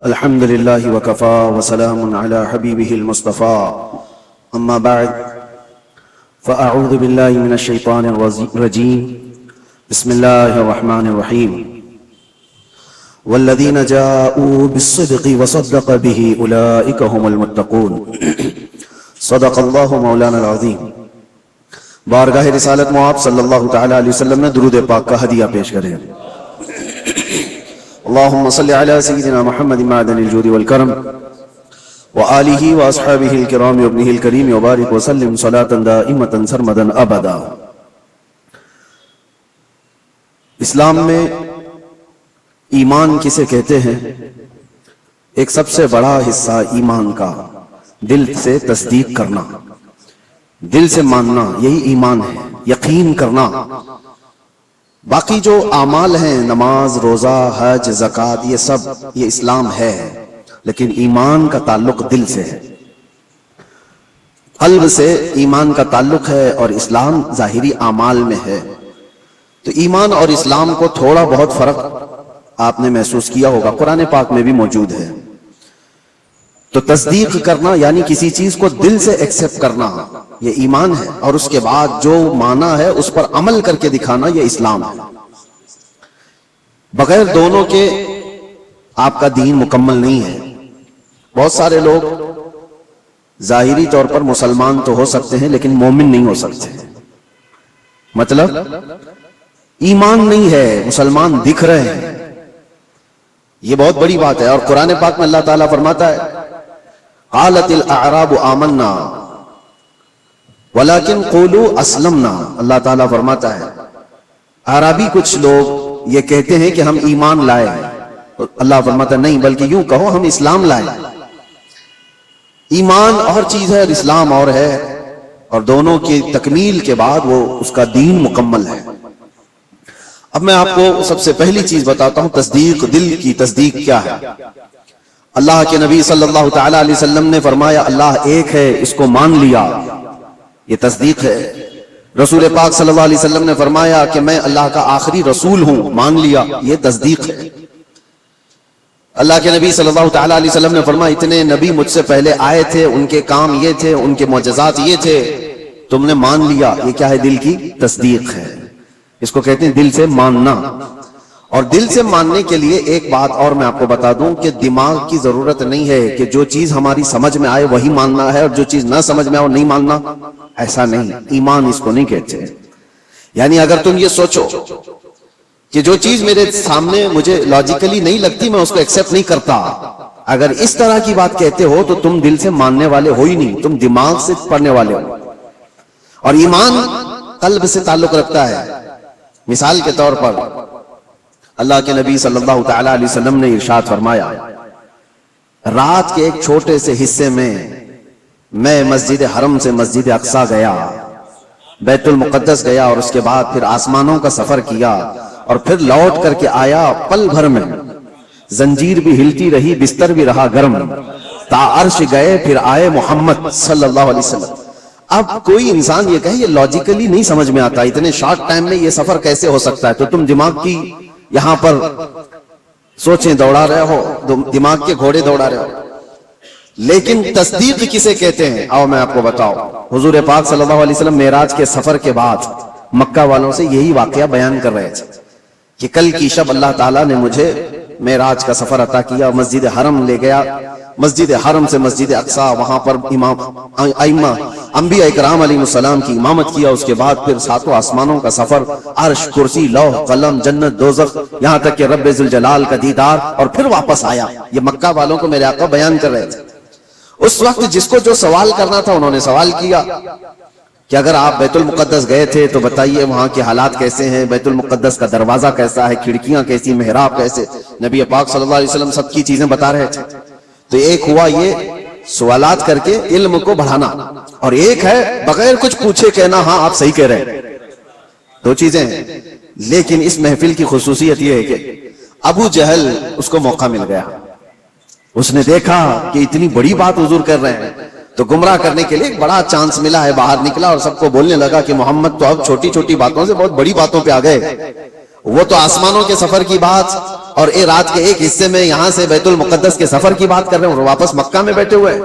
الحمد لله وكفى وسلام على حبيبه المصطفى أما بعد فأعوذ بالله من الشيطان الرجيم بسم الله الرحمن الرحيم والذين جاءوا بالصدق وصدق به أولئك هم المتقون صدق الله مولانا العظيم. بارگاہ رسالت میں آپ صلی اللہ تعالی علیہ وسلم نے درود پاک کا ہدیہ پیش کریں. اللهم صل على سيدنا محمد معدن الجود والكرم وآله وأصحابه الكرام وابنه الكريم وبارك وسلم صلاة دائمة سرمدا أبدا. اسلام میں ایمان کسے کہتے ہیں؟ ایک سب سے بڑا حصہ ایمان کا دل سے تصدیق کرنا، دل سے ماننا، یہی ایمان ہے، یقین کرنا. باقی جو اعمال ہیں، نماز، روزہ، حج، زکوٰۃ، یہ سب یہ اسلام ہے، لیکن ایمان کا تعلق دل سے ہے، قلب سے ایمان کا تعلق ہے، اور اسلام ظاہری اعمال میں ہے. تو ایمان اور اسلام کو تھوڑا بہت فرق آپ نے محسوس کیا ہوگا، قرآن پاک میں بھی موجود ہے. تو تصدیق کرنا یعنی کسی چیز کو دل سے ایکسپٹ کرنا، یہ ایمان ہے، اور اس کے بعد جو مانا ہے اس پر عمل کر کے دکھانا، یہ اسلام ہے. بغیر دونوں کے آپ کا دین مکمل نہیں ہے. بہت سارے لوگ ظاہری طور پر مسلمان تو ہو سکتے ہیں لیکن مومن نہیں ہو سکتے. مطلب ایمان نہیں ہے، مسلمان دکھ رہے ہیں. یہ بہت بڑی بات ہے. اور قرآن پاک میں اللہ تعالیٰ فرماتا ہے قالت الاعراب آمنا ولیکن قولوا اسلمنا. اللہ تعالیٰ فرماتا ہے اعرابی کچھ لوگ یہ کہتے ہیں کہ ہم ایمان لائے. اللہ فرماتا ہے نہیں، بلکہ یوں کہو ہم اسلام لائے. ایمان اور چیز ہے اور اسلام اور ہے، اور دونوں کی تکمیل کے بعد وہ اس کا دین مکمل ہے. اب میں آپ کو سب سے پہلی چیز بتاتا ہوں، تصدیق. دل کی تصدیق کیا ہے؟ اللہ کے نبی صلی اللہ تعالی علیہ وسلم نے فرمایا اللہ ایک ہے، اس کو مان لیا، یہ تصدیق ہے. رسول پاک صلی اللہ علیہ وسلم نے فرمایا کہ میں اللہ کا آخری رسول ہوں، مان لیا، یہ تصدیق ہے. اللہ کے نبی صلی اللہ تعالی علیہ وسلم نے فرمایا اتنے نبی مجھ سے پہلے آئے تھے، ان کے کام یہ تھے، ان کے معجزات یہ تھے، تم نے مان لیا. یہ کیا ہے؟ دل کی تصدیق ہے. اس کو کہتے ہیں دل سے ماننا. اور دل سے ماننے کے لیے ایک بات اور میں آپ کو بتا دوں کہ دماغ کی ضرورت نہیں ہے کہ جو چیز ہماری سمجھ میں آئے وہی ماننا ہے، اور جو چیز نہ سمجھ میں آئے وہ نہیں ماننا. ایسا نہیں، ایمان اس کو نہیں کہتے. یعنی اگر تم یہ سوچو کہ جو چیز میرے سامنے مجھے لاجیکلی نہیں لگتی میں اس کو ایکسپٹ نہیں کرتا، اگر اس طرح کی بات کہتے ہو تو تم دل سے ماننے والے ہو ہی نہیں، تم دماغ سے پڑھنے والے ہو. اور ایمان قلب سے تعلق رکھتا ہے. مثال کے طور پر اللہ کے نبی صلی اللہ تعالی علیہ وسلم نے ارشاد فرمایا رات کے ایک چھوٹے سے حصے میں مسجد حرم سے مسجد اقصی گیا، بیت المقدس گیا، اور اس کے بعد پھر آسمانوں کا سفر کیا، اور پھر لوٹ کر کے آیا. پل بھر میں زنجیر بھی ہلتی رہی، بستر بھی رہا گرم، تا عرش گئے پھر آئے محمد صلی اللہ علیہ وسلم. اب کوئی انسان یہ کہے یہ لاجیکلی نہیں سمجھ میں آتا، اتنے شارٹ ٹائم میں یہ سفر کیسے ہو سکتا ہے؟ تو تم دماغ کی یہاں پر سوچیں دوڑا رہے ہو، دماغ کے گھوڑے دوڑا رہے ہو. لیکن تصدیق کسے کہتے ہیں؟ آؤ میں آپ کو بتاؤں. حضور پاک صلی اللہ علیہ وسلم معراج کے سفر کے بعد مکہ والوں سے یہی واقعہ بیان کر رہے تھے کہ کل کی شب اللہ تعالیٰ نے مجھے معراج کا سفر عطا کیا، مسجد حرم لے گیا، مسجد حرم سے مسجد اقصی، وہاں پر امام ائمہ انبیاء اکرام علیہ السلام کی امامت کیا. اس کے بعد پھر ساتوں آسمانوں کا سفر، عرش، کرسی، لوح، قلم، جنت، دوزخ، یہاں تک کہ رب ذوالجلال کا دیدار، اور پھر واپس آیا. یہ مکہ والوں کو میرے آقا بیان کر رہے تھے. اس وقت جس کو جو سوال کرنا تھا انہوں نے سوال کیا کہ اگر آپ بیت المقدس گئے تھے تو بتائیے وہاں کے حالات کیسے ہیں، بیت المقدس کا دروازہ کیسا ہے، کھڑکیاں کیسی، محراب کیسے. نبی پاک صلی اللہ علیہ وسلم سب کی چیزیں بتا رہے تھے. تو ایک ہوا یہ سوالات کر کے علم کو بڑھانا، اور ایک ہے بغیر کچھ پوچھے کہنا ہاں آپ صحیح کہہ رہے ہیں. دو چیزیں ہیں. لیکن اس محفل کی خصوصیت یہ ہے کہ ابو جہل اس کو موقع مل گیا. اس نے دیکھا کہ اتنی بڑی بات حضور کر رہے ہیں تو گمراہ کرنے کے لیے ایک بڑا چانس ملا ہے. باہر نکلا اور سب کو بولنے لگا کہ محمد تو اب چھوٹی چھوٹی باتوں سے بہت بڑی باتوں پہ آ گئے. وہ تو آسمانوں کے سفر کی بات اور اے رات کے ایک حصے میں یہاں سے بیت المقدس کے سفر کی بات کر رہے ہیں اور واپس مکہ میں بیٹھے ہوئے.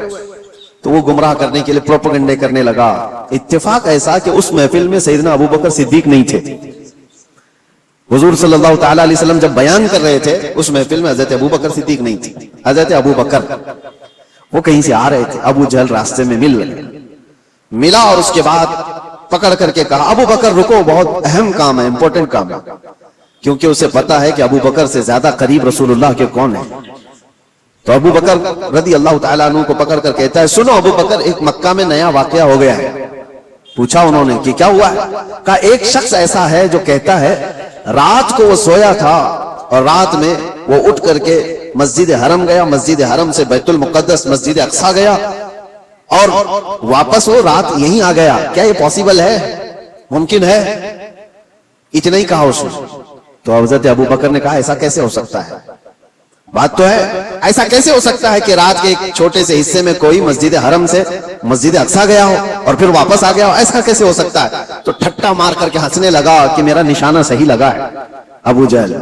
تو وہ گمراہ کرنے کے لیے پروپیگنڈے کرنے لگا. اتفاق ایسا کہ اس محفل میں سیدنا ابو بکر صدیق نہیں تھے. حضور صلی اللہ تعالی علیہ وسلم جب بیان کر رہے تھے اس محفل میں حضرت ابو بکر صدیق نہیں تھی. حضرت ابو بکر وہ کہیں سے آ رہے تھے. ابو جہل راستے میں ملا اور اس کے بعد پکڑ کر کے کہا ابو بکر رکو, بہت اہم کام ہے, امپورٹنٹ کام ہے. کیونکہ اسے پتا ہے کہ ابو بکر سے زیادہ قریب رسول اللہ کے کون ہیں. تو ابو بکر رضی اللہ تعالیٰ عنہ کو پکڑ کر کہتا ہے سنو ابو بکر, ایک مکہ میں نیا واقعہ ہو گیا ہے. پوچھا انہوں نے کہ کیا ہوا ہے؟ کہا ایک شخص ایسا ہے جو کہتا ہے رات کو وہ سویا تھا اور رات میں وہ اٹھ کر کے مسجد حرم گیا, مسجد حرم سے بیت المقدس مسجد اقصی گیا اور واپس وہ رات یہیں آ گیا. کیا یہ پاسبل ہے, ممکن ہے؟ اتنا ہی کہا اس نے. تو حضرت ابو بکر نے کہا ایسا کیسے ہو سکتا ہے, بات تو ہے, ایسا کیسے ہو سکتا ہے کہ رات کے ایک چھوٹے سے حصے میں کوئی مسجد حرم سے مسجد اقصی گیا ہو اور پھر واپس آ گیا ہو, ایسا کیسے ہو سکتا ہے؟ تو ٹھٹا مار کر کے ہنسنے لگا کہ میرا نشانہ صحیح لگا ہے ابو جہل.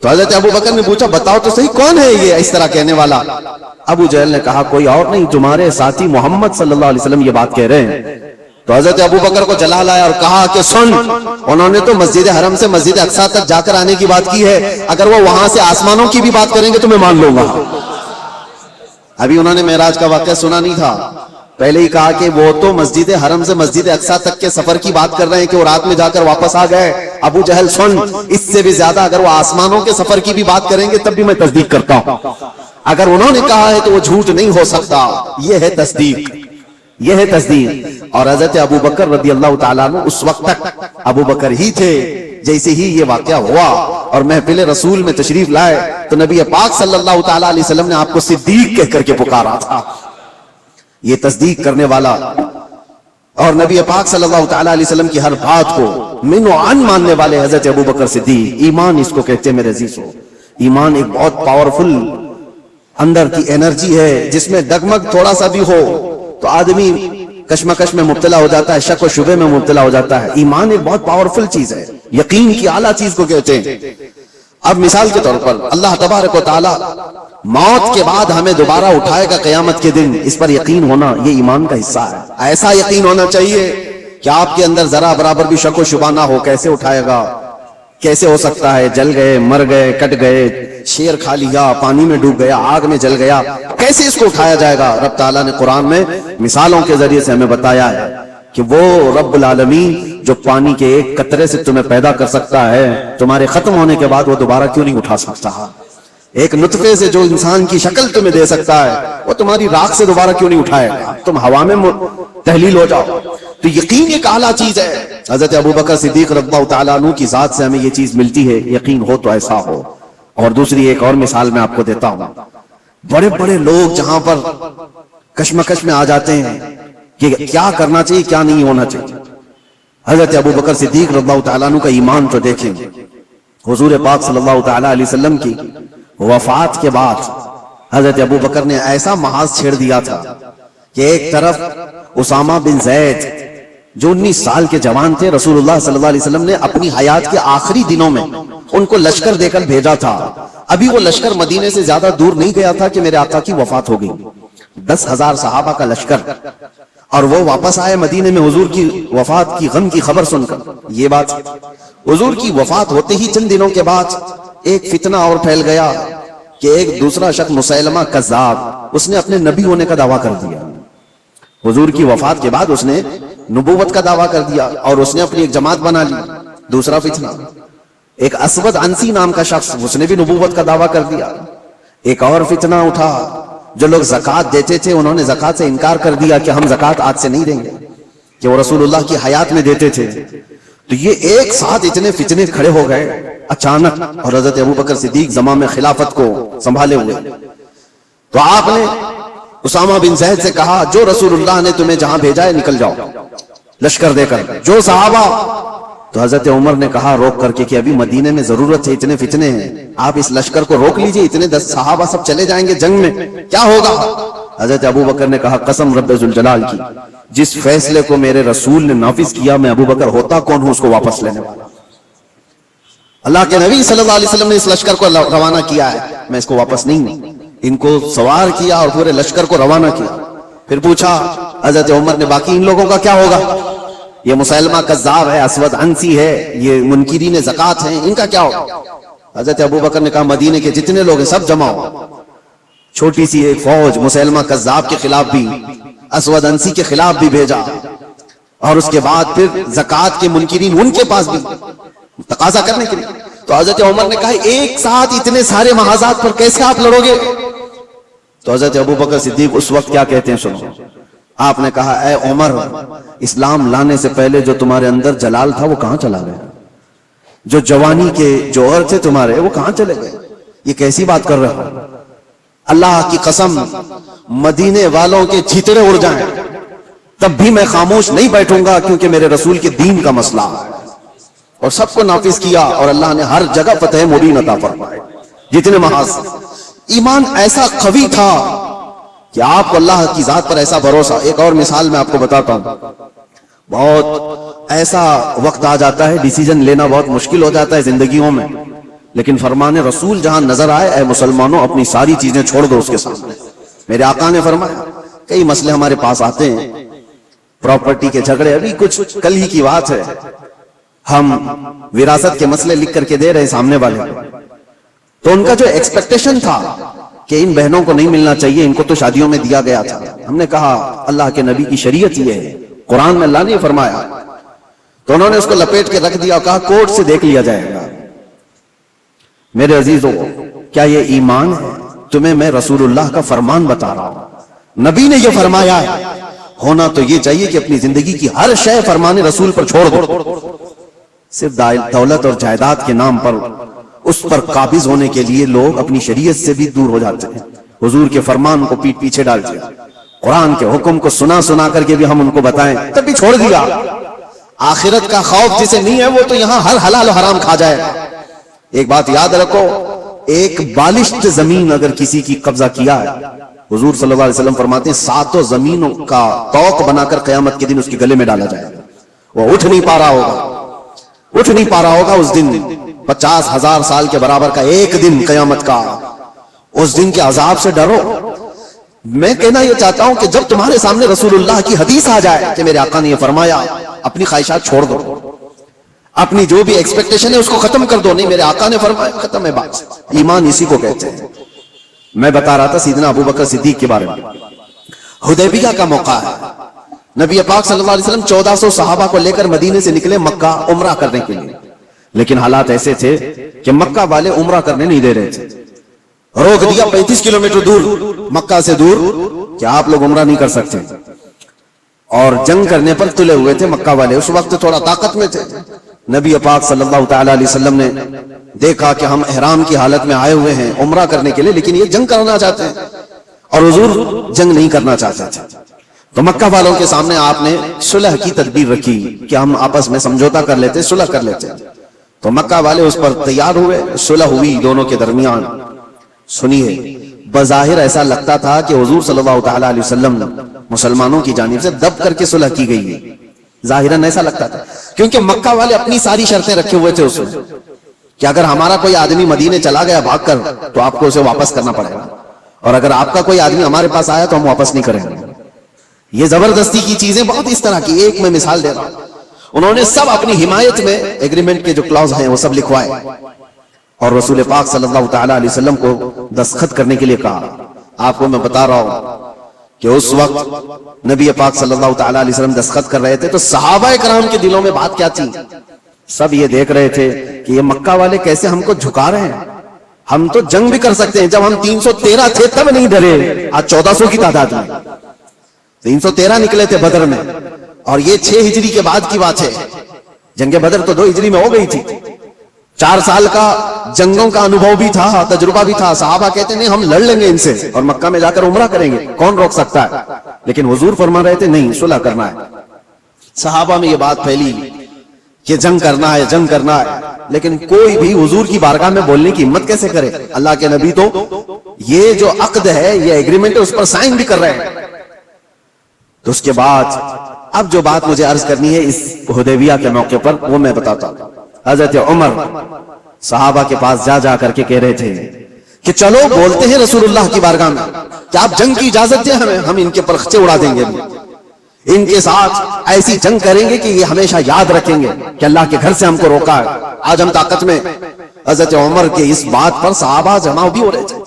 تو حضرت ابو بکر نے پوچھا بتاؤ تو صحیح کون ہے یہ اس طرح کہنے والا؟ ابو جہل نے کہا کوئی اور نہیں, تمہارے ساتھی محمد صلی اللہ علیہ وسلم یہ بات کہہ رہے ہیں. تو حضرت ابو بکر کو جلال آیا اور کہا کہ سن, انہوں نے تو مسجد حرم سے مسجد اقصی تک جا کر آنے کی بات کی ہے, اگر وہ وہاں سے آسمانوں کی بھی بات کریں گے تو میں مان لوں گا. ابھی انہوں نے معراج کا واقعہ سنا نہیں تھا, پہلے ہی کہا کہ وہ تو مسجد حرم سے مسجد اقصی تک کے سفر کی بات کر رہے ہیں کہ وہ رات میں جا کر واپس آ گئے. ابو جہل سن, اس سے بھی زیادہ اگر وہ آسمانوں کے سفر کی بھی بات کریں گے تب بھی میں تصدیق کرتا ہوں. اگر انہوں نے کہا ہے تو وہ جھوٹ نہیں ہو سکتا. یہ ہے تصدیق, یہ ہے تصدیق. اور حضرت ابو بکر رضی اللہ تعالیٰ عنہ اس وقت تک ابو بکر ہی تھے. جیسے ہی یہ واقعہ ہوا اور محفل رسول میں تشریف لائے تو نبی پاک صلی اللہ تعالیٰ علیہ وسلم نے آپ کو صدیق کہہ کر کے پکارا تھا. یہ تصدیق کرنے والا اور نبی پاک صلی اللہ تعالیٰ علیہ وسلم کی ہر بات کو من و عن ماننے والے حضرت ابو بکر صدیق. ایمان اس کو کہتے ہیں میرے عزیزو. ایمان ایک بہت پاورفل اندر کی انرجی ہے جس میں ڈگمگ تھوڑا سا بھی ہو تو آدمی کشمکش میں مبتلا ہو جاتا ہے, شک و شبہ میں مبتلا ہو جاتا ہے. ایمان ایک بہت پاورفل چیز ہے, یقین کی اعلیٰ چیز کو کہتے ہیں. اب مثال کے طور پر اللہ تبارک و تعالی موت کے بعد ہمیں دوبارہ اٹھائے گا قیامت کے دن, اس پر یقین ہونا یہ ایمان کا حصہ ہے. ایسا یقین ہونا چاہیے کہ آپ کے اندر ذرا برابر بھی شک و شبہ نہ ہو. کیسے اٹھائے گا, کیسے ہو سکتا ہے, جل گئے, مر گئے, کٹ گئے, شیر کھا لیا, پانی میں ڈوب گیا, آگ میں جل گیا, کیسے اس کو اٹھایا جائے گا؟ رب تعالیٰ نے قرآن میں مثالوں کے ذریعے سے ہمیں بتایا ہے کہ وہ رب العالمین جو پانی کے ایک قطرے سے تمہیں پیدا کر سکتا ہے, تمہارے ختم ہونے کے بعد وہ دوبارہ کیوں نہیں اٹھا سکتا؟ ایک نطفے سے جو انسان کی شکل تمہیں دے سکتا ہے وہ تمہاری راکھ سے دوبارہ کیوں نہیں اٹھائے گا؟ تم ہوا میں تحلیل ہو جاؤ. تو یقین ایک اعلیٰ چیز ہے. حضرت ابو بکر صدیق رضی اللہ تعالیٰ عنہ کی ذات سے ہمیں یہ چیز ملتی ہے, یقین ہو تو ایسا ہو. اور دوسری ایک اور مثال میں آپ کو دیتا ہوں. بڑے بڑے لوگ جہاں پر کشمکش میں آ جاتے ہیں کہ کیا کرنا چاہیے کیا نہیں ہونا چاہیے, حضرت ابو بکر صدیق رضی اللہ تعالیٰ عنہ کا ایمان تو دیکھیں. حضور پاک صلی اللہ تعالیٰ علیہ وسلم کی وفات کے بعد حضرت ابو بکر نے ایسا محاذ چھیڑ دیا تھا کہ ایک طرف اسامہ بن زید جو 19 سال کے جوان تھے, رسول اللہ صلی اللہ علیہ وسلم نے اپنی حیات کے آخری دنوں میں ان کو لشکر دے کر بھیجا تھا. ابھی وہ لشکر مدینے سے زیادہ دور نہیں گیا تھا کہ میرے آقا کی وفات ہو گئی. 10,000 صحابہ کا لشکر, اور وہ واپس آئے مدینے میں حضور کی وفات کی غم کی خبر سن کر. یہ بات حضور کی وفات ہوتے ہی چند دنوں کے بعد ایک فتنہ اور پھیل گیا کہ ایک دوسرا شخص مسیلمہ کذاب, اس نے اپنے نبی ہونے کا دعویٰ کر دیا. حضور کی وفات کے بعد اس نے نبوت کا دعویٰ کر دیا اور اس نے اپنی ایک جماعت بنا لی. دوسرا فتنہ, ایک اسود عنسی نام کا شخص, اس نے بھی نبوت کا دعویٰ کر دیا. ایک اور فتنہ اٹھا, جو لوگ زکوٰۃ دیتے تھے انہوں نے زکوٰۃ سے انکار کر دیا کہ ہم زکوٰۃ آج سے نہیں دیں گے, کہ وہ رسول اللہ کی حیات میں دیتے تھے. تو یہ ایک ساتھ اتنے فتنے کھڑے ہو گئے اچانک, اور حضرت ابو بکر صدیق زمام خلافت کو سنبھالے ہوئے. تو آپ نے اسامہ بن زید سے کہا جو رسول اللہ نے تمہیں جہاں بھیجا ہے نکل جاؤ لشکر دے کر. جو صحابہ, تو حضرت عمر نے کہا روک کر کے کہ ابھی مدینے میں ضرورت ہے, اتنے فتنے ہیں, آپ اس لشکر کو روک لیجئے, اتنے 10 صحابہ سب چلے جائیں گے جنگ میں, کیا ہوگا؟ حضرت ابو بکر نے کہا قسم رب ذوالجلال کی, جس فیصلے کو میرے رسول نے نافذ کیا میں ابو بکر ہوتا کون ہوں اس کو واپس لینے والا. اللہ کے نبی صلی اللہ علیہ وسلم نے اس لشکر کو روانہ کیا ہے، میں اس کو واپس نہیں، ان کو سوار کیا اور پورے لشکر کو روانہ کیا. پھر پوچھا حضرت عمر نے باقی ان لوگوں کا کیا ہوگا؟ یہ مسیلمہ کذاب ہے، اسود عنسی ہے، یہ منکرین زکات ہیں، ان کا کیا ہوگا؟ حضرت ابو بکر نے کہا مدینے کے جتنے لوگ ہیں سب جمع ہو. چھوٹی سی ایک فوج مسیلمہ کذاب کے خلاف بھی، اسود عنسی کے خلاف بھی بھیجا، اور اس کے بعد پھر زکات کے منکرین ان کے پاس بھی تقاضا کرنے کے لیے. تو حضرت عمر نے کہا ایک ساتھ اتنے سارے محاذات پر کیسے آپ لڑو گے؟ تو حضرت ابو بکر صدیق اس وقت کیا کہتے ہیں سنو. آپ نے کہا اے عمر، اسلام لانے سے پہلے جو تمہارے اندر جلال تھا وہ کہاں چلا گیا؟ جو جوانی کے جوہر تھے تمہارے وہ کہاں چلے گئے؟ یہ کیسی بات کر رہے ہو؟ اللہ کی قسم مدینے والوں کے چھیتڑے اڑ جائیں تب بھی میں خاموش نہیں بیٹھوں گا، کیونکہ میرے رسول کے دین کا مسئلہ ہے. اور سب کو نافذ کیا اور اللہ نے ہر جگہ فتح مبین عطا فرمائے. جتنے محاذ ایمان ایسا قوی تھا کہ آپ کو اللہ کی ذات پر ایسا بھروسہ. ایک اور مثال میں آپ کو بتاتا ہوں. بہت ایسا وقت آ جاتا ہے ڈیسیجن لینا بہت مشکل ہو جاتا ہے زندگیوں میں، لیکن فرمان رسول جہاں نظر آئے اے مسلمانوں اپنی ساری چیزیں چھوڑ دو اس کے سامنے. میرے آقا نے فرمایا کئی مسئلے ہمارے پاس آتے ہیں، پراپرٹی کے جھگڑے، ابھی کچھ کل ہی کی بات ہے، ہم وراثت کے مسئلے لکھ کر کے دے رہے سامنے والے، تو ان کا جو ایکسپیکٹیشن تھا کہ ان بہنوں کو نہیں ملنا چاہیے، ان کو تو شادیوں میں دیا گیا تھا. ہم نے کہا اللہ کے نبی کی شریعت یہ ہے، قرآن میں اللہ نے فرمایا. تو انہوں نے اس کو لپیٹ کے رکھ دیا اور کہا کورٹ سے دیکھ لیا جائے گا. میرے عزیزوں، کیا یہ ایمان ہے؟ تمہیں میں رسول اللہ کا فرمان بتا رہا ہوں، نبی نے یہ فرمایا ہے. ہونا تو یہ چاہیے کہ اپنی زندگی کی ہر شے فرمان رسول پر چھوڑ دو. صرف دولت اور جائیداد کے نام پر اس پر قابض ہونے کے لیے لوگ اپنی شریعت سے بھی دور ہو جاتے ہیں. حضور کے فرمان کو پیٹ پیچھے ڈالتے ہیں، قرآن کے حکم کو سنا سنا کر کے بھی ہم ان کو بتائیں تب بھی چھوڑ دیا. آخرت کا خوف جسے نہیں ہے وہ تو یہاں ہر حلال و حرام کھا جائے گا. ایک بات یاد رکھو، ایک بالشت زمین اگر کسی کی قبضہ کیا ہے، حضور صلی اللہ علیہ وسلم فرماتے ہیں 7 زمینوں کا توق بنا کر قیامت کے دن اس کے گلے میں ڈالا جائے گا. وہ اٹھ نہیں پا رہا ہوگا اس دن. 50,000 سال کے برابر کا ایک دن قیامت کا، اس دن کے عذاب سے ڈرو. میں کہنا یہ چاہتا ہوں کہ جب تمہارے سامنے رسول اللہ کی حدیث آ جائے کہ میرے آقا نے یہ فرمایا، اپنی خواہشات چھوڑ دو، اپنی جو بھی ایکسپیکٹیشن ہے اس کو ختم کر دو. نہیں میرے آقا نے فرمایا، ختم ہے بات. ایمان اسی کو کہتے ہیں. میں بتا رہا تھا سیدنا ابو بکر صدیق کے بارے میں. حدیبیہ کا موقع ہے، نبی پاک صلی اللہ علیہ وسلم 1400 صحابہ کو لے کر مدینے سے نکلے مکہ عمرہ کرنے کے لیے، لیکن حالات ایسے تھے کہ مکہ والے عمرہ کرنے نہیں دے رہے تھے. روک دیا 35 کلومیٹر دور، مکہ سے دور، کہ آپ لوگ عمرہ نہیں کر سکتے. اور جنگ کرنے پر تلے ہوئے تھے مکہ والے. اس وقت تھوڑا طاقت میں تھے. نبی پاک صلی اللہ تعالی علیہ وسلم نے دیکھا کہ ہم احرام کی حالت میں آئے ہوئے ہیں عمرہ کرنے کے لیے، لیکن یہ جنگ کرنا چاہتے ہیں اور حضور جنگ نہیں کرنا چاہتے تھے. تو مکہ والوں کے سامنے آپ نے صلح کی تدبیر رکھی کہ ہم آپس میں سمجھوتا کر لیتے، صلح کر لیتے. تو مکہ والے اس پر تیار ہوئے، صلح ہوئی دونوں کے درمیان. سنیے، بظاہر ایسا لگتا تھا کہ حضور صلی اللہ تعالی علیہ وسلم مسلمانوں کی جانب سے دب کر کے صلح کی گئی ہے. ظاہراً ایسا لگتا تھا، کیونکہ مکہ والے اپنی ساری شرطیں رکھے ہوئے تھے اس میں کہ اگر ہمارا کوئی آدمی مدینے چلا گیا بھاگ کر تو آپ کو اسے واپس کرنا پڑے گا، اور اگر آپ کا کوئی آدمی ہمارے پاس آیا تو ہم واپس نہیں کریں گے. یہ زبردستی کی چیزیں بہت اس طرح کی. ایک میں مثال دے رہا ہوں، انہوں نے سب اپنی حمایت میں ایگریمنٹ کے جو کلاوز ہیں وہ سب لکھوائے اور رسول پاک صلی اللہ تعالی علیہ وسلم کو دستخط کرنے کے لیے کہا. آپ کو میں بتا رہا ہوں کہ اس وقت نبی پاک صلی اللہ تعالی علیہ وسلم دستخط کر رہے تھے تو صحابہ کرام کے دلوں میں بات کیا تھی؟ سب یہ دیکھ رہے تھے کہ یہ مکہ والے کیسے ہم کو جھکا رہے ہیں. ہم تو جنگ بھی کر سکتے ہیں، جب ہم 313 تھے تب نہیں ڈرے. آج 1400 کی تعداد میں 313 نکلے تھے بدر میں، اور یہ 6 ہجری کے بعد کی بات ہے. جنگ بدر تو 2 ہجری میں ہو گئی تھی. 4 سال کا جنگوں کا انوبھو بھی تھا، تجربہ بھی تھا. صحابہ کہتے ہیں ہم لڑ لیں گے ان سے اور مکہ میں جا کر عمرہ کریں گے، کون روک سکتا ہے. لیکن حضور فرما رہے تھے نہیں، صلح کرنا ہے. صحابہ میں یہ بات پھیلی کہ جنگ کرنا ہے، جنگ کرنا ہے، لیکن کوئی بھی حضور کی بارگاہ میں بولنے کی ہمت کیسے کرے. اللہ کے نبی تو یہ جو عقد ہے، یہ ایگریمنٹ ہے، اس پر سائن بھی کر رہے ہیں. تو اس کے بعد اب جو بات مجھے عرض کرنی ہے اس حدیبیہ کے موقع پر وہ میں بتاتا ہوں. حضرت عمر صحابہ کے پاس جا جا کر کے کہہ رہے تھے کہ چلو بولتے ہیں رسول اللہ کی بارگاہ میں کہ آپ جنگ کی اجازت دیں ہمیں، ہم ان کے پرخچے اڑا دیں گے، ان کے ساتھ ایسی جنگ کریں گے کہ یہ ہمیشہ یاد رکھیں گے کہ اللہ کے گھر سے ہم کو روکا ہے، آج ہم طاقت میں۔ حضرت عمر کے اس بات پر صحابہ جمع بھی ہو رہے تھے۔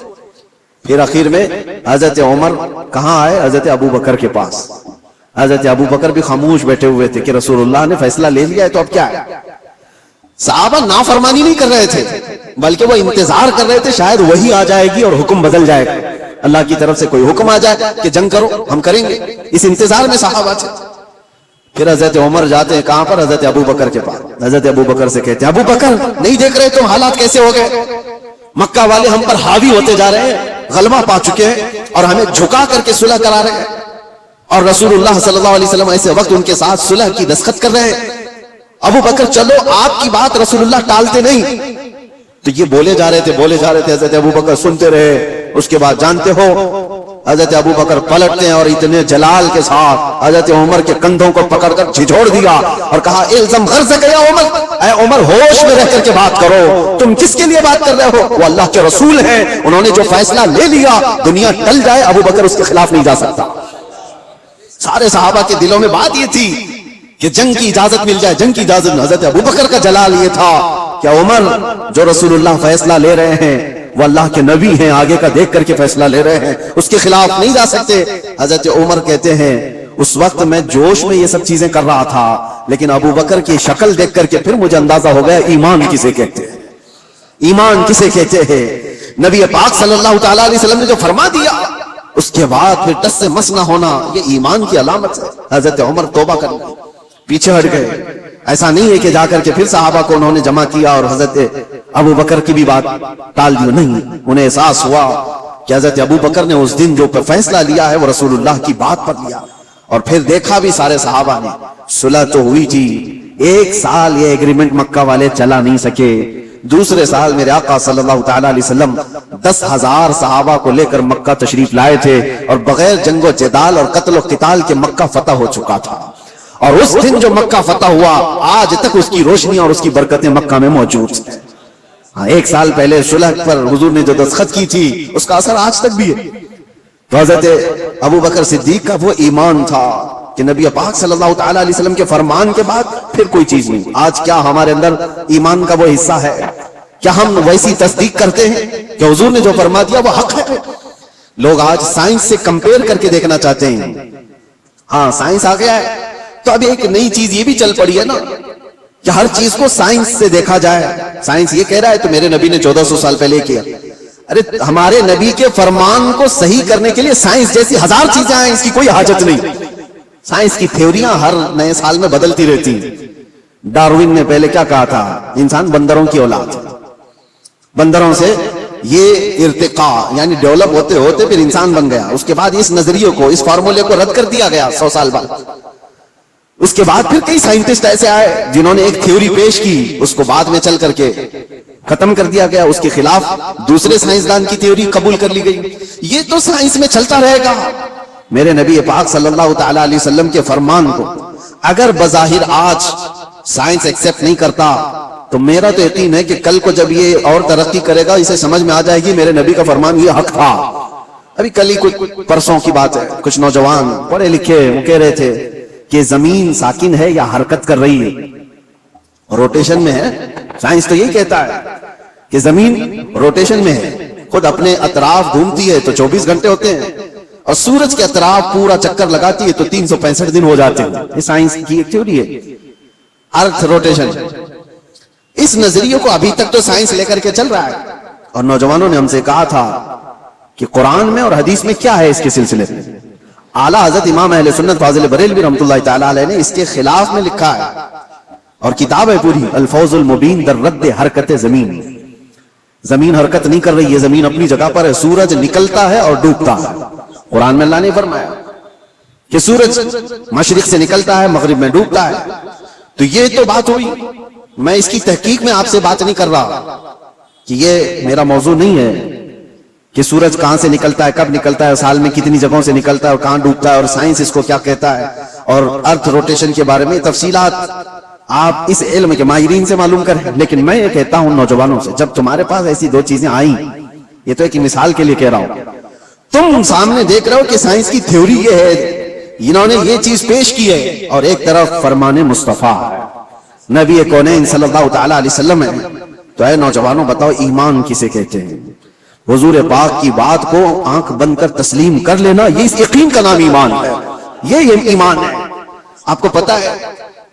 پھر آخر میں حضرت عمر کہاں آئے؟ حضرت ابو بکر کے پاس۔ حضرت ابو بکر بھی خاموش بیٹھے ہوئے تھے کہ رسول اللہ نے فیصلہ لے لیا ہے تو اب کیا ہے۔ صحابہ نافرمانی نہیں کر رہے تھے بلکہ وہ انتظار کر رہے تھے شاید وہی آ جائے گی اور حکم بدل جائے گا، اللہ کی طرف سے کوئی حکم آ جائے کہ جنگ کرو، ہم کریں گے، اس انتظار میں صحابہ تھے۔ پھر حضرت عمر جاتے ہیں کہاں پر؟ حضرت ابو بکر کے پاس۔ حضرت ابو بکر سے کہتے ہیں ابو بکر نہیں دیکھ رہے تم حالات کیسے ہو گئے؟ مکہ والے ہم پر حاوی ہوتے جا رہے ہیں، غلبہ پا چکے ہیں اور ہمیں جھکا کر کے صلح کرا رہے ہیں، اور رسول اللہ صلی اللہ علیہ وسلم ایسے وقت ان کے ساتھ صلح کی دستخط کر رہے ہیں۔ ابو بکر چلو آپ کی بات رسول اللہ ٹالتے نہیں۔ تو یہ بولے جا رہے تھے حضرت ابو بکر سنتے رہے۔ اس کے بعد جانتے ہو حضرت ابو بکر پلٹتے ہیں اور اتنے جلال کے ساتھ حضرت عمر کے کندھوں کو پکڑ کر جھجھوڑ دیا اور کہا الزم غرضک یا عمر، اے عمر ہوش میں رہ کر کے بات کرو، تم کس کے لیے بات کر رہے ہو؟ وہ اللہ کے رسول ہیں، انہوں نے جو فیصلہ لے لیا دنیا ٹل جائے ابو بکر اس کے خلاف نہیں جا سکتا۔ سارے صحابہ کے دلوں میں بات یہ تھی کہ جنگ کی اجازت مل جائے، جنگ کی اجازت۔ حضرت ابو بکر کا جلال یہ تھا کہ عمر جو رسول اللہ فیصلہ لے رہے ہیں وہ اللہ کے نبی ہیں، آگے کا دیکھ کر کے فیصلہ لے رہے ہیں، اس کے خلاف نہیں جا سکتے۔ حضرت عمر کہتے ہیں اس وقت میں جوش میں یہ سب چیزیں کر رہا تھا، لیکن ابو بکر کی شکل دیکھ کر کے پھر مجھے اندازہ ہو گیا ایمان کسے کہتے ہیں، ایمان کسے کہتے ہیں۔ نبی پاک صلی اللہ تعالیٰ علیہ وسلم نے جو فرما دیا اس کے بعد پھر ٹس سے مس نہ ہونا یہ ایمان کی علامت ہے۔ حضرت عمر توبہ کر گئے، پیچھے ہٹ گئے۔ ایسا نہیں ہے کہ جا کر کے پھر صحابہ کو انہوں نے جمع کیا اور حضرت ابو بکر کی بھی بات ٹال دی، نہیں، انہیں احساس ہوا کہ حضرت ابو بکر نے اس دن جو فیصلہ لیا ہے وہ رسول اللہ کی بات پر لیا، اور پھر دیکھا بھی سارے صحابہ نے، صلح تو ہوئی تھی، 1 سال یہ ایگریمنٹ مکہ والے چلا نہیں سکے۔ دوسرے سال میرے آقا صلی اللہ تعالیٰ علیہ وسلم 10,000 صحابہ کو لے کر مکہ تشریف لائے تھے، اور بغیر جنگ و جدال اور قتل و قتال کے مکہ فتح ہو چکا تھا، اور اس دن جو مکہ فتح ہوا آج تک اس کی روشنی اور اس کی برکتیں مکہ میں موجود ہیں۔ ہاں 1 سال پہلے صلح پر حضور نے جو دستخط کی تھی اس کا اثر آج تک بھی ہے۔ تو حضرت ابو بکر صدیق کا وہ ایمان تھا کہ نبی پاک صلی اللہ تعالیٰ علیہ وسلم کے فرمان کے بعد پھر کوئی چیز نہیں۔ آج کیا ہمارے اندر ایمان کا وہ حصہ ہے؟ کیا ہم ویسی تصدیق کرتے ہیں کہ حضور نے جو فرما دیا وہ حق ہے؟ لوگ آج سائنس سے کمپیئر کر کے دیکھنا چاہتے ہیں۔ ہاں سائنس آ گیا ہے تو اب ایک نئی چیز یہ بھی چل پڑی ہے نا کہ ہر چیز کو سائنس سے دیکھا جائے۔ سائنس یہ کہہ رہا ہے تو میرے نبی نے 1400 سال پہلے کیا، ارے ہمارے نبی کے فرمان کو صحیح کرنے کے لیے سائنس جیسی 1000 چیزیں آئیں، اس کی کوئی حاجت نہیں۔ سائنس کی تھیوریاں ہر نئے سال میں بدلتی رہتی ہیں۔ ڈاروین نے پہلے کیا کہا تھا؟ انسان بندروں کی اولاد، بندروں سے یہ ارتقاء یعنی ڈیولپ ہوتے ہوتے پھر انسان بن گیا۔ اس کے بعد اس نظریے کو، اس فارمولے کو رد کر دیا گیا 100 سال بعد۔ اس کے بعد پھر کئی سائنٹسٹ ایسے آئے جنہوں نے ایک تھیوری پیش کی، اس کو بعد میں چل کر کے ختم کر دیا گیا، اس کے خلاف دوسرے سائنسدان کی تھیوری قبول کر لی گئی۔ یہ تو سائنس میں چلتا رہے گا۔ میرے نبی پاک صلی اللہ تعالیٰ علیہ وسلم کے فرمان کو اگر بظاہر آج سائنس ایکسپٹ نہیں کرتا تو میرا تو یقین ہے کہ کل کو جب یہ اور ترقی کرے گا اسے سمجھ میں آ جائے گی میرے نبی کا فرمان یہ حق تھا۔ ابھی کل ہی کچھ پرسوں کی بات ہے، کچھ نوجوان پڑھے لکھے وہ کہہ رہے تھے کہ زمین ساکن ہے یا حرکت کر رہی ہے، روٹیشن میں ہے۔ سائنس تو یہی کہتا ہے کہ زمین روٹیشن میں ہے، خود اپنے اطراف گھومتی ہے تو 24 گھنٹے ہوتے ہیں، اور سورج کے اطراف پورا چکر لگاتی ہے تو 365 دن ہو جاتے ہیں۔ یہ سائنس کی ایک تھیوری ہے، ارتھ روٹیشن۔ اس نظریے کو ابھی تک تو سائنس لے کر کے چل رہا ہے، اور نوجوانوں نے ہم سے کہا تھا کہ قرآن میں اور حدیث میں کیا ہے اس کے سلسلے میں۔ اعلیٰ حضرت امام اہل سنت فاضل بریلوی رحمۃ اللہ تعالیٰ علیہ نے اس کے خلاف میں لکھا ہے، اور کتاب ہے پوری، الفوز المبین در رد حرکت زمین۔ زمین حرکت نہیں کر رہی ہے، زمین اپنی جگہ پر ہے، سورج نکلتا ہے اور ڈوبتا ہے۔ قرآن میں اللہ نے فرمایا کہ سورج مشرق سے نکلتا ہے مغرب میں ڈوبتا ہے۔ تو یہ تو بات ہوئی، میں اس کی تحقیق میں آپ سے بات نہیں کر رہا کہ یہ میرا موضوع نہیں ہے کہ سورج کہاں سے نکلتا ہے، کب نکلتا ہے، سال میں کتنی جگہوں سے نکلتا ہے اور کہاں ڈوبتا ہے، اور سائنس اس کو کیا کہتا ہے، اور ارتھ روٹیشن کے بارے میں تفصیلات آپ اس علم کے ماہرین سے معلوم کریں. لیکن میں یہ کہتا ہوں نوجوانوں سے، جب تمہارے پاس ایسی دو چیزیں آئیں، یہ تو ایک مثال کے لیے کہہ رہا ہوں، تم سامنے دیکھ رہے ہو کہ سائنس کی تھیوری یہ ہے، انہوں نے یہ چیز پیش کی ہے، اور ایک طرف فرمان مصطفیٰ نبی کونین صلی اللہ تعالی علیہ وسلم ہے، تو اے نوجوانوں بتاؤ ایمان کسے کہتے ہیں؟ حضور پاک کی بات کو آنکھ بند کر تسلیم کر لینا، یہ اس یقین کا نام ایمان ہے. یہ ایمان ہے. آپ کو پتا ہے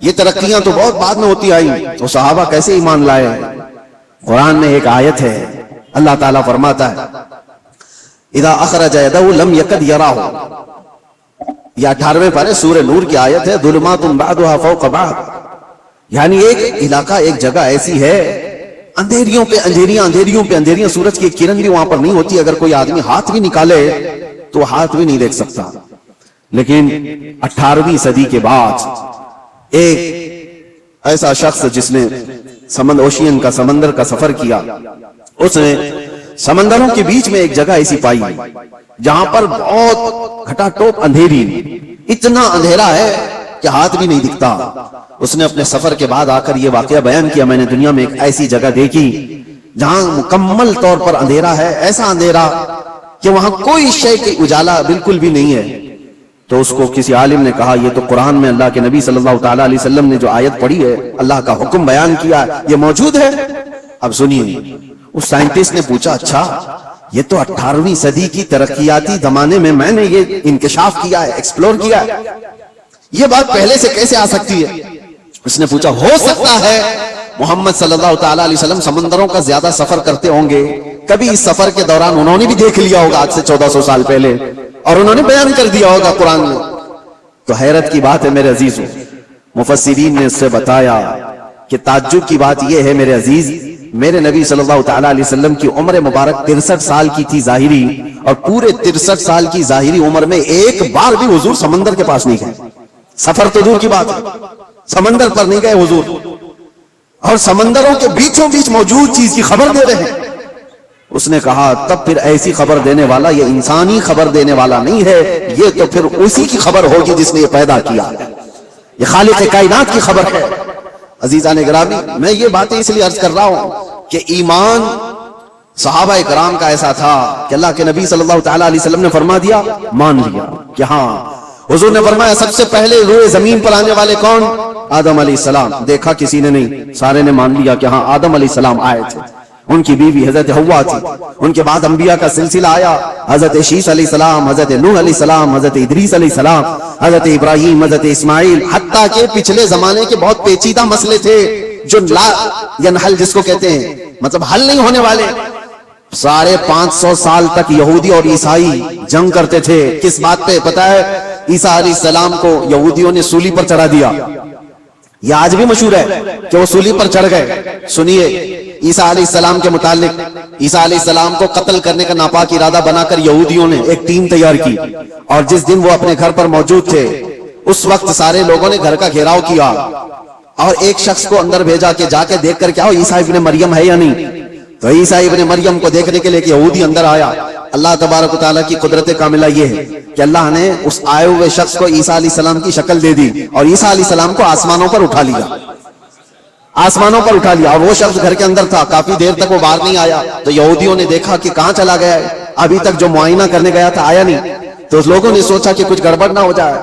یہ ترقیاں تو بہت بعد میں ہوتی آئی، تو صحابہ کیسے ایمان لائے؟ قرآن میں ایک آیت ہے، اللہ تعالیٰ فرماتا ہے اذا اخرج یدہ لم یکد یراہ، یہ 18ویں پارے سورہ نور کی آیت ہے، ظلمات بعضها فوق بعض، یعنی ایک علاقہ ایک جگہ ایسی ہے اندھیریوں پہ اندھیریاں، اندھیریوں پہ اندھیریاں، سورج کی کرن بھی وہاں پر نہیں ہوتی، اگر کوئی آدمی ہاتھ بھی نکالے تو ہاتھ بھی نہیں دیکھ سکتا. لیکن 18ویں صدی کے بعد ایک ایسا شخص جس نے اوشین کا سمندر کا سفر کیا، اس نے سمندروں کے بیچ میں ایک جگہ ایسی پائی جہاں پر بہت گھٹا ٹوپ اندھیری، اتنا اندھیرا ہے کہ ہاتھ بھی نہیں دکھتا. اس نے اپنے سفر کے بعد آ کر یہ واقعہ بیان کیا، میں نے دنیا میں ایک ایسی جگہ دیکھی جہاں مکمل طور پر اندھیرا ہے، ایسا اندھیرا کہ وہاں کوئی شے کی اجالا بالکل بھی نہیں ہے. تو اس کو کسی عالم نے کہا یہ تو قرآن میں اللہ کے نبی صلی اللہ تعالی علیہ وسلم نے جو آیت پڑھی ہے، اللہ کا حکم بیان کیا، یہ موجود ہے. اب سنیے، اس سائنٹسٹ نے پوچھا اچھا یہ تو 18ویں صدی کی ترقیاتی زمانے میں نے یہ انکشاف کیا ہے، ایکسپلور کیا ہے، یہ بات پہلے سے کیسے آ سکتی ہے؟ اس نے پوچھا ہو سکتا ہے محمد صلی اللہ تعالی علیہ وسلم سمندروں کا زیادہ سفر کرتے ہوں گے، کبھی اس سفر کے دوران انہوں نے بھی دیکھ لیا ہوگا آج سے 1400 سال پہلے، اور انہوں نے بیان کر دیا ہوگا قرآن میں. تو حیرت کی بات ہے میرے عزیزوں، مفسرین نے اس سے بتایا کہ تعجب کی بات یہ ہے میرے عزیز، میرے نبی صلی اللہ تعالی علیہ وسلم کی عمر مبارک 63 سال کی تھی ظاہری، اور پورے 63 سال کی ظاہری عمر میں ایک بار بھی حضور سمندر کے پاس نہیں گئے. سفر تو دور کی بات ہے، سمندر پر نہیں گئے حضور، اور سمندروں کے بیچوں بیچ موجود چیز کی خبر دے رہے ہیں. اس نے کہا تب پھر ایسی خبر دینے والا یہ انسانی خبر دینے والا نہیں ہے، یہ تو پھر اسی کی خبر ہوگی جس نے یہ پیدا کیا، یہ خالق کائنات کی خبر ہے. عزیزان گرامی، میں یہ باتیں اس لیے عرض کر رہا ہوں کہ ایمان صحابہ کرام کا ایسا تھا کہ اللہ کے نبی صلی اللہ تعالی علیہ وسلم نے فرما دیا، مان لیا کہ ہاں. حضور نے فرمایا سب سے پہلے روئے زمین پر آنے والے کون؟ آدم علیہ السلام. دیکھا کسی نے نہیں، سارے نے مان لیا کہ ہاں آدم علیہ السلام آئے تھے، ان کی بیوی حضرت حوا تھی. ان کے بعد انبیاء کا سلسلہ آیا، حضرت شیس علیہ السلام، حضرت نوح علیہ السلام، حضرت ادریس علیہ السلام، حضرت ابراہیم، حضرت اسماعیل، حتیٰ کہ پچھلے زمانے کے بہت پیچیدہ مسئلے تھے جو لا ینحل جس کو کہتے ہیں، مطلب حل نہیں ہونے والے. 550 سال تک یہودی اور عیسائی جنگ کرتے تھے. کس بات پہ پتا ہے؟ عیسیٰ علیہ السلام کو یہودیوں نے سولی پر چڑھا دیا. یہ آج بھی مشہور ہے کہ وہ سولی پر چڑھ گئے. سنیے عیسیٰ علیہ السلام کے متعلق، عیسیٰ علیہ السلام کو قتل کرنے کا ناپاک ارادہ بنا کر یہودیوں نے ایک ٹیم تیار کی، اور جس دن وہ اپنے گھر پر موجود تھے اس وقت سارے لوگوں نے گھر کا گھیراؤ کیا اور ایک شخص کو اندر بھیجا کہ جا کے دیکھ کر کیا ہو عیسیٰ ابن مریم ہے یا نہیں. تو عیسیٰ ابن مریم کو دیکھنے کے لیے کہ یہودی اندر آیا. اللہ تبارک و تعالیٰ کی قدرت کاملہ یہ ہے کہ اللہ نے اس آئے ہوئے شخص کو عیسیٰ علیہ السلام کی شکل دے دی اور عیسیٰ علیہ السلام کو آسمانوں پر اٹھا لیا، آسمانوں پر اٹھا لیا. اور وہ شخص گھر کے اندر تھا، کافی دیر تک وہ باہر نہیں آیا. تو یہودیوں نے دیکھا کہ کہاں چلا گیا ہے، ابھی تک جو معائنہ کرنے گیا تھا آیا نہیں. تو لوگوں نے سوچا کہ کچھ گڑبڑ نہ ہو جائے،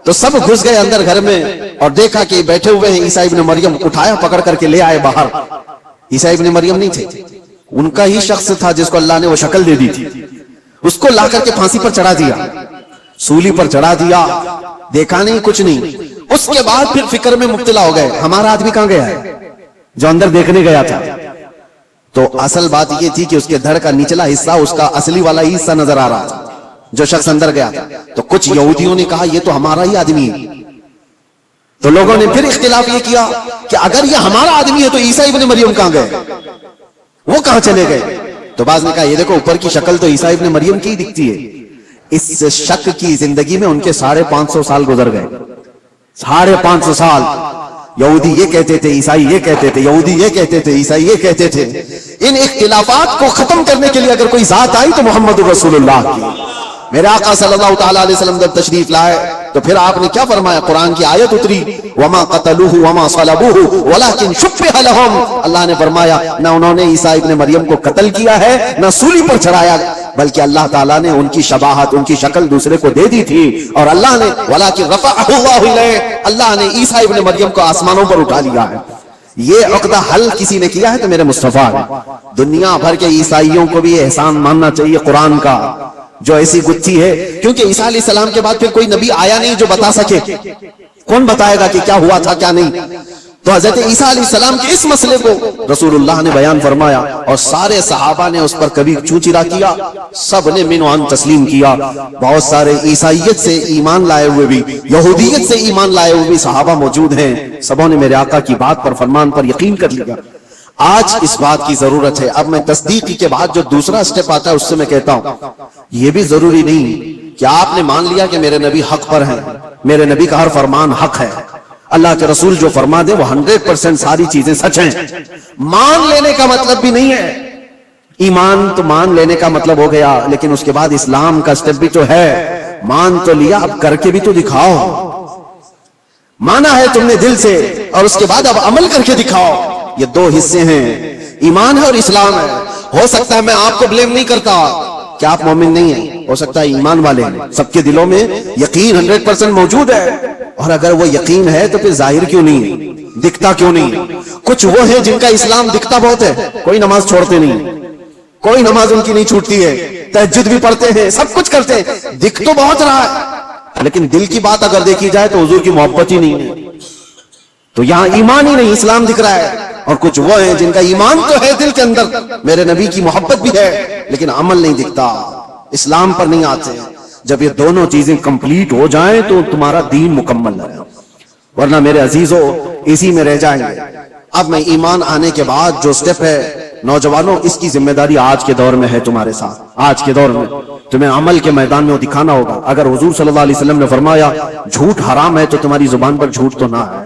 تو سب گھس گئے اندر گھر میں اور دیکھا کہ بیٹھے ہوئے ہیں عیسیٰ ابن مریم. اٹھایا، پکڑ کر کے لے آئے باہر. عیسیٰ ابن مریم نہیں تھے، ان کا ہی شخص تھا جس کو اللہ نے وہ شکل دے دی تھی. اس کو لا کر کے پھانسی پر چڑھا دیا، سولی پر چڑھا دیا. دیکھا نہیں، کچھ نہیں. اس کے بعد پھر فکر میں مبتلا ہو گئے، ہمارا آدمی کہاں گیا ہے جو اندر دیکھنے گیا تھا. تو اصل بات یہ تھی کہ اس کے دھڑ کا نچلا حصہ اس کا اصلی والا ہی حصہ نظر آ رہا تھا جو شخص اندر گیا تھا. تو کچھ یہودیوں نے کہا یہ تو ہمارا ہی آدمی ہے. تو لوگوں نے پھر اختلاف یہ کیا کہ اگر یہ ہمارا آدمی ہے تو عیسیٰ ابن مریم کہاں گئے، وہ کہاں چلے گئے. تو بعض نے کہا یہ دیکھو اوپر کی شکل تو عیسیٰ ابن مریم کی دکھتی ہے. اس شک کی زندگی میں ان کے 550 سال گزر گئے. 550 سال یہودی یہ کہتے تھے، عیسائی یہ کہتے تھے، یہودی یہ کہتے تھے، عیسائی یہ کہتے تھے. ان اختلافات کو ختم کرنے کے لیے اگر کوئی ذات آئی تو محمد رسول اللہ کی. میرے آقا صلی اللہ تعالی علیہ وسلم جب تشریف لائے تو پھر آپ نے کیا فرمایا؟ قرآن کی آیت اتری وما قتلوہ وما صلبوہ ولکن شبہ لہم. اللہ نے فرمایا نہ انہوں نے عیسیٰ ابن مریم کو قتل کیا ہے نہ سولی پر چڑھایا، بلکہ اللہ تعالیٰ نے ان کی شباہت، ان کی شکل دوسرے کو دے دی تھی. اور اللہ نے ولکن رفعہ اللہ الیہ، اللہ نے عیسیٰ ابن مریم کو آسمانوں پر اٹھا لیا ہے. یہ عقدہ حل کسی نے کیا ہے تو میرے مصطفیٰ نے. دنیا بھر کے عیسائیوں کو بھی احسان ماننا چاہیے قرآن کا جو ایسی گتھی ہے، کیونکہ عیسیٰ علیہ السلام کے بعد پھر کوئی نبی آیا نہیں جو بتا سکے. کون بتائے گا کہ کیا ہوا تھا کیا نہیں؟ تو حضرت عیسیٰ علیہ السلام کے اس مسئلے کو رسول اللہ نے بیان فرمایا اور سارے صحابہ نے اس پر کبھی چوچرا کیا، سب نے من وعن تسلیم کیا. بہت سارے عیسائیت سے ایمان لائے ہوئے بھی، یہودیت سے ایمان لائے ہوئے بھی صحابہ موجود ہیں. سبوں نے میرے آقا کی بات پر، فرمان پر یقین کر لیا. آج اس بات کی ضرورت ہے. اب میں تصدیق کے بعد جو دوسرا سٹیپ آتا ہے اس سے میں کہتا ہوں یہ بھی ضروری نہیں کہ آپ نے مان لیا کہ میرے نبی حق پر ہیں، میرے نبی کا ہر فرمان حق ہے، اللہ کے رسول جو فرما دے وہ 100% ساری چیزیں سچ ہیں. مان لینے کا مطلب بھی نہیں ہے. ایمان تو مان لینے کا مطلب ہو گیا، لیکن اس کے بعد اسلام کا سٹیپ بھی تو ہے. مان تو لیا، اب کر کے بھی تو دکھاؤ. مانا ہے تم نے دل سے اور اس کے بعد اب عمل کر کے دکھاؤ. یہ دو حصے ہیں، ایمان ہے اور اسلام ہے. ہو سکتا ہے میں آپ کو بلیم نہیں کرتا کہ آپ مومن نہیں ہیں، ہو سکتا ہے ایمان والے ہیں، سب کے دلوں میں یقین 100% موجود ہے. اور اگر وہ یقین ہے تو پھر ظاہر کیوں نہیں، دکھتا کیوں نہیں؟ کچھ وہ ہیں جن کا اسلام دکھتا بہت ہے، کوئی نماز چھوڑتے نہیں، کوئی نماز ان کی نہیں چھوٹتی ہے، تہجد بھی پڑھتے ہیں، سب کچھ کرتے ہیں، دکھ تو بہت رہا ہے، لیکن دل کی بات اگر دیکھی جائے تو حضور کی محبت ہی نہیں ہے. تو یہاں ایمان ہی نہیں، اسلام دکھ رہا ہے. اور کچھ وہ ہیں جن کا ایمان تو ہے دل کے اندر، میرے نبی کی محبت بھی ہے، لیکن عمل نہیں دکھتا، اسلام پر نہیں آتے. جب یہ دونوں چیزیں کمپلیٹ ہو جائیں تو تمہارا دین مکمل ہے، ورنہ میرے عزیزو اسی میں رہ جائیں گے. اب میں ایمان آنے کے بعد جو سٹیپ ہے، نوجوانوں اس کی ذمہ داری آج کے دور میں ہے تمہارے ساتھ. آج کے دور میں تمہیں عمل کے میدان میں دکھانا ہوگا. اگر حضور صلی اللہ علیہ وسلم نے فرمایا جھوٹ حرام ہے تو تمہاری زبان پر جھوٹ تو نہ ہے.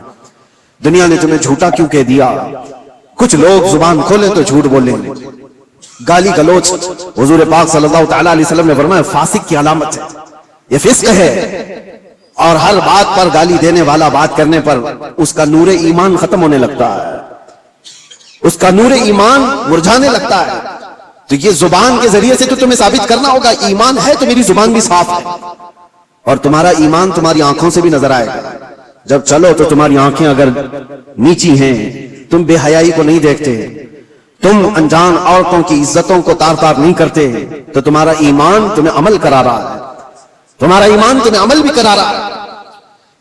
دنیا نے تمہیں جھوٹا کیوں کہہ دیا؟ کچھ لوگ زبان کھولیں تو جھوٹ بولیں، گالی گلوچ. حضور پاک صلی اللہ تعالی علیہ وسلم نے فرمایا فاسق کی علامت ہے، یہ فسق ہے. اور ہر بات پر گالی دینے والا بات کرنے پر اس کا نور ایمان ختم ہونے لگتا ہے، اس کا نور ایمان مرجھانے لگتا ہے. تو یہ زبان کے ذریعے سے تو تمہیں ثابت کرنا ہوگا ایمان ہے تو میری زبان بھی صاف ہے. اور تمہارا ایمان تمہاری آنکھوں سے بھی نظر آئے گا. جب چلو تو تمہاری آنکھیں اگر نیچی ہیں، تم بے حیائی کو نہیں دیکھتے، تم انجان عورتوں کی عزتوں کو تار تار نہیں کرتے، تو تمہارا ایمان تمہیں عمل کرا رہا ہے، تمہارا ایمان تمہیں عمل بھی کرا رہا ہے.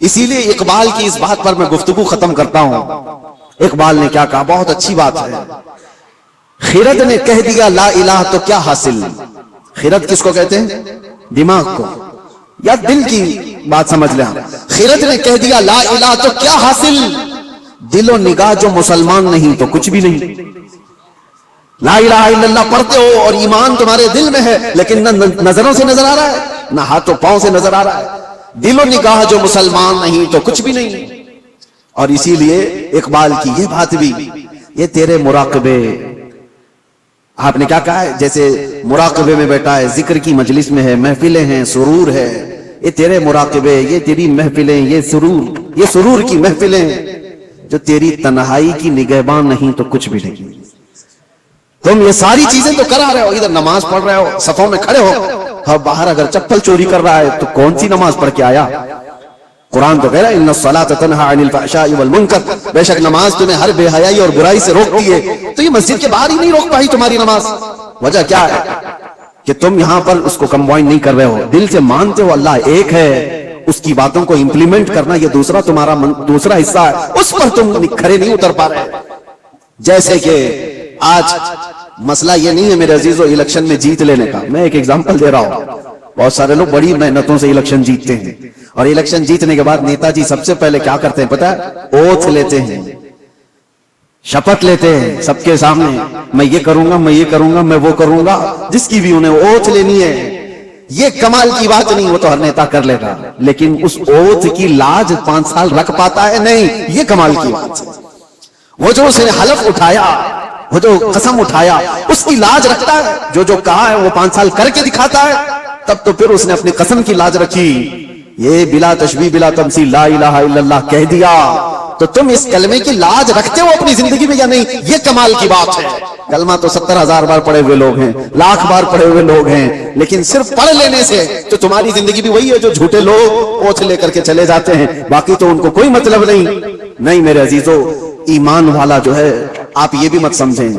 اسی لیے اقبال کی اس بات پر میں گفتگو ختم کرتا ہوں. اقبال نے کیا کہا، بہت اچھی بات ہے. خرد نے کہہ دیا لا الہ تو کیا حاصل. خرد کس کو کہتے ہیں؟ دماغ کو، یا دل کی بات سمجھ لیں. خرد نے کہہ دیا لا الہ تو کیا حاصل، دل و نگاہ جو مسلمان نہیں تو کچھ بھی نہیں. لا الہ الا اللہ پڑھتے ہو اور ایمان تمہارے دل میں ہے، لیکن نہ نظروں سے نظر آ رہا ہے نہ ہاتھوں پاؤں سے نظر آ رہا ہے. دل و نگاہ جو مسلمان نہیں تو کچھ بھی نہیں. اور اسی لیے اقبال کی یہ بات بھی، یہ تیرے مراقبے، آپ نے کیا کہا ہے، جیسے مراقبے میں بیٹھا ہے، ذکر کی مجلس میں ہے، محفلیں ہیں، سرور ہے، یہ تیرے مراقبے، یہ تیری محفلیں، یہ سرور کی محفلیں جو تیری تنہائی کی نگہبان نہیں تو کچھ بھی نہیں. تم یہ ساری چیزیں تو کرا رہے ہو، ادھر نماز پڑھ رہے ہو، صفوں میں کھڑے ہو، اور باہر اگر چپل چوری کر رہا ہے تو کون سی نماز پڑھ کے آیا؟ قرآن تو کہہ رہا ہے ان الصلاۃ تنہی عن الفحشاء والمنکر، بے شک نماز تمہیں ہر بے حیائی اور برائی سے روکتی ہے. تو یہ مسجد کے باہر ہی نہیں روک پائی تمہاری نماز. وجہ کیا ہے کہ تم یہاں پر اس کو کمبائن نہیں کر رہے ہو. دل سے مانتے ہو اللہ ایک ہے، اس کی باتوں کو امپلیمنٹ کرنا یہ دوسرا تمہارا دوسرا حصہ ہے، اس پر تم کھڑے نہیں اتر پا رہے. جیسے کہ آج مسئلہ یہ نہیں ہے میرے عزیزو الیکشن میں جیت لینے کا. میں ایک ایگزامپل دے رہا ہوں. بہت سارے لوگ بڑی محنتوں سے الیکشن جیتتے ہیں، اور الیکشن جیتنے کے بعد نیتا جی سب سے پہلے کیا کرتے ہیں پتہ ہے؟ اوتھ لیتے ہیں، شپت لیتے ہیں سب کے سامنے، میں یہ کروں گا، میں یہ کروں گا، میں وہ کروں گا، جس کی بھی انہیں اوتھ لینی ہے. یہ کمال کی بات نہیں، وہ تو ہر نیتا کر لے گا، لیکن اس اوتھ کی لاج 5 سال رکھ پاتا ہے نہیں، یہ کمال کی بات ہے. وہ جو اس نے حلف اٹھایا، وہ جو قسم اٹھایا، اس کی لاج رکھتا ہے. جو کہا ہے وہ 5 سال کر کے دکھاتا ہے، تب تو پھر اس نے اپنی قسم کی لاج رکھی. یہ بلا تشبیہ بلا تمثیل لا الہ الا اللہ کہہ دیا تو تم اس کلمے کی لاج رکھتے ہو اپنی زندگی میں یا نہیں؟ یہ کمال کی بات ہے۔ کلمہ تو 70,000 بار پڑھے ہوئے لوگ ہیں، لاکھ بار پڑھے ہوئے لوگ ہیں، لیکن صرف پڑھ لینے سے تو تمہاری زندگی بھی وہی ہے جو جھوٹے لوگ اوتھ لے کر کے چلے جاتے ہیں، باقی تو ان کو کوئی مطلب نہیں میرے عزیزو۔ ایمان والا جو ہے، آپ یہ بھی مت سمجھیں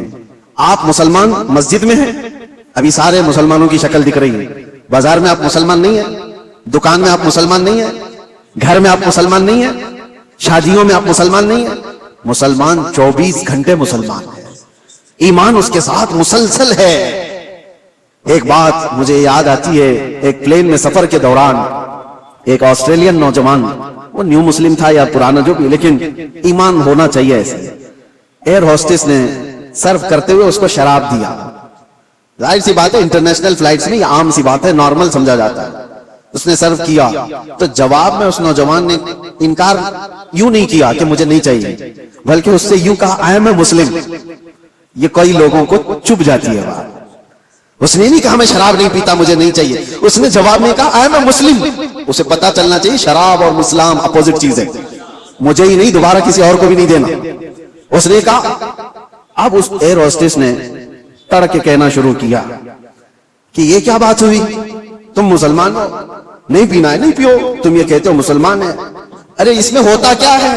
آپ مسلمان مسجد میں ہیں، ابھی سارے مسلمانوں کی شکل دکھ رہی ہے، بازار میں آپ مسلمان نہیں ہیں، دکان میں آپ مسلمان نہیں ہیں، گھر میں آپ مسلمان نہیں ہیں، شادیوں میں آپ مسلمان نہیں ہیں۔ مسلمان 24 گھنٹے مسلمان ہے، ایمان اس کے ساتھ مسلسل ہے۔ ایک بات مجھے یاد آتی ہے، ایک پلین میں سفر کے دوران ایک آسٹریلین نوجوان، وہ نیو مسلم تھا یا پرانا جو بھی، لیکن ایمان ہونا چاہیے ایسے، ایئر ہوسٹس نے سرو کرتے ہوئے اس کو شراب دیا۔ ظاہر سی بات ہے انٹرنیشنل فلائٹس میں یہ عام سی بات ہے، نارمل سمجھا جاتا ہے۔ اس نے سرو کیا تو جواب میں اس نوجوان نے انکار یوں نہیں کیا کہ مجھے نہیں چاہیے، بلکہ اس سے یوں کہا آئی ایم اے مسلم۔ یہ کئی لوگوں کو چپ جاتی ہے بات۔ اس نے نہیں کہا میں شراب نہیں پیتا مجھے نہیں چاہیے، اس نے جواب میں کہا آئی ایم اے مسلم۔ اسے پتا چلنا چاہیے شراب اور اسلام اپوزٹ چیز ہے، مجھے ہی نہیں دوبارہ کسی اور کو بھی نہیں دینا۔ اس نے کہا، اب اس ایئر ہوسٹس نے تڑ کے کہنا شروع کیا کہ یہ کیا بات ہوئی، تم مسلمان ہو، نہیں پینا ہے نہیں پیو، تم یہ کہتے ہو مسلمان ہے، ارے اس میں ہوتا کیا ہے،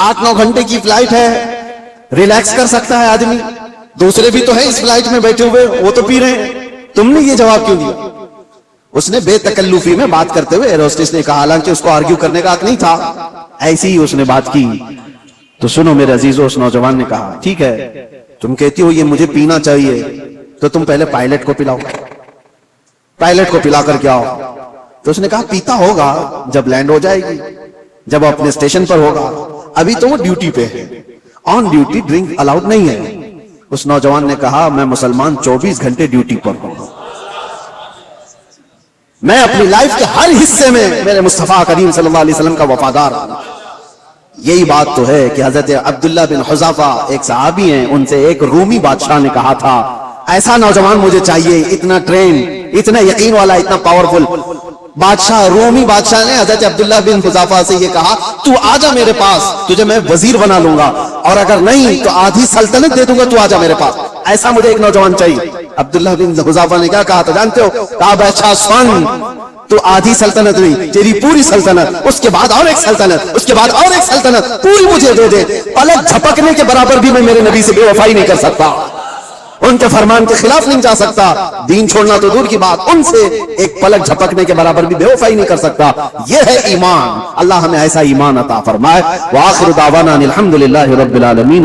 8-9 گھنٹے کی فلائٹ ہے، ریلیکس کر سکتا ہے آدمی، دوسرے بھی تو ہے اس فلائٹ میں بیٹھے ہوئے وہ تو پی رہے ہیں، تم نے یہ جواب کیوں دیا؟ اس نے بے تکلفی میں بات کرتے ہوئے ایئر ہوسٹس نے کہا، حالانکہ اس کو آرگیو کرنے کا حق نہیں تھا، ایسی ہی اس نے بات کی۔ تو سنو میرے عزیزو، اس نوجوان نے کہا ٹھیک ہے تم کہتی ہو یہ مجھے پینا چاہیے، تو تم پہلے پائلٹ کو پلاؤ، پائلٹ کو پلا کر کے آؤ۔ تو اس نے کہا پیتا ہوگا جب لینڈ ہو جائے گی، جب اپنے اسٹیشن پر ہوگا، ابھی تو وہ ڈیوٹی پہ ہے، آن ڈیوٹی ڈرنک الاؤڈ نہیں ہے۔ اس نوجوان نے کہا میں مسلمان 24 گھنٹے ڈیوٹی پر ہوں، میں اپنی لائف کے ہر حصے میں میرے مصطفیٰ کریم صلی اللہ علیہ وسلم کا وفادار ہوں۔ یہی بات تو ہے کہ حضرت عبداللہ بن حذافہ ایک صحابی ہیں، ان سے ایک رومی بادشاہ نے کہا تھا ایسا نوجوان مجھے چاہیے، اتنا ٹرین، اتنا یقین والا، اتنا پاورفل۔ بادشاہ، رومی بادشاہ نے حضرت عبداللہ بن حذافہ سے یہ کہا تو آجا میرے پاس، تجھے میں وزیر بنا لوں گا، اور اگر نہیں تو آدھی سلطنت دے دوں گا، تو آجا میرے پاس، ایسا مجھے ایک نوجوان چاہیے۔ عبداللہ بن حذافہ نے کیا کہا تو جانتے ہو؟ کہا بادشاہ سن، تو آدھی سلطنت نہیں، تیری پوری سلطنت، اس کے بعد اور ایک سلطنت، اس کے بعد اور ایک سلطنت، پوری مجھے دے دے، پلک جھپکنے کے برابر بھی میں میرے نبی سے بے وفائی نہیں کر سکتا، ان کے فرمان کے خلاف نہیں جا سکتا، دین چھوڑنا تو دور کی بات، ان سے ایک پلک جھپکنے کے برابر بھی بے وفائی نہیں کر سکتا۔ یہ ہے ایمان۔ اللہ ہمیں ایسا ایمان عطا فرمائے۔ وآخر دعوانا الحمدللہ رب العالمین۔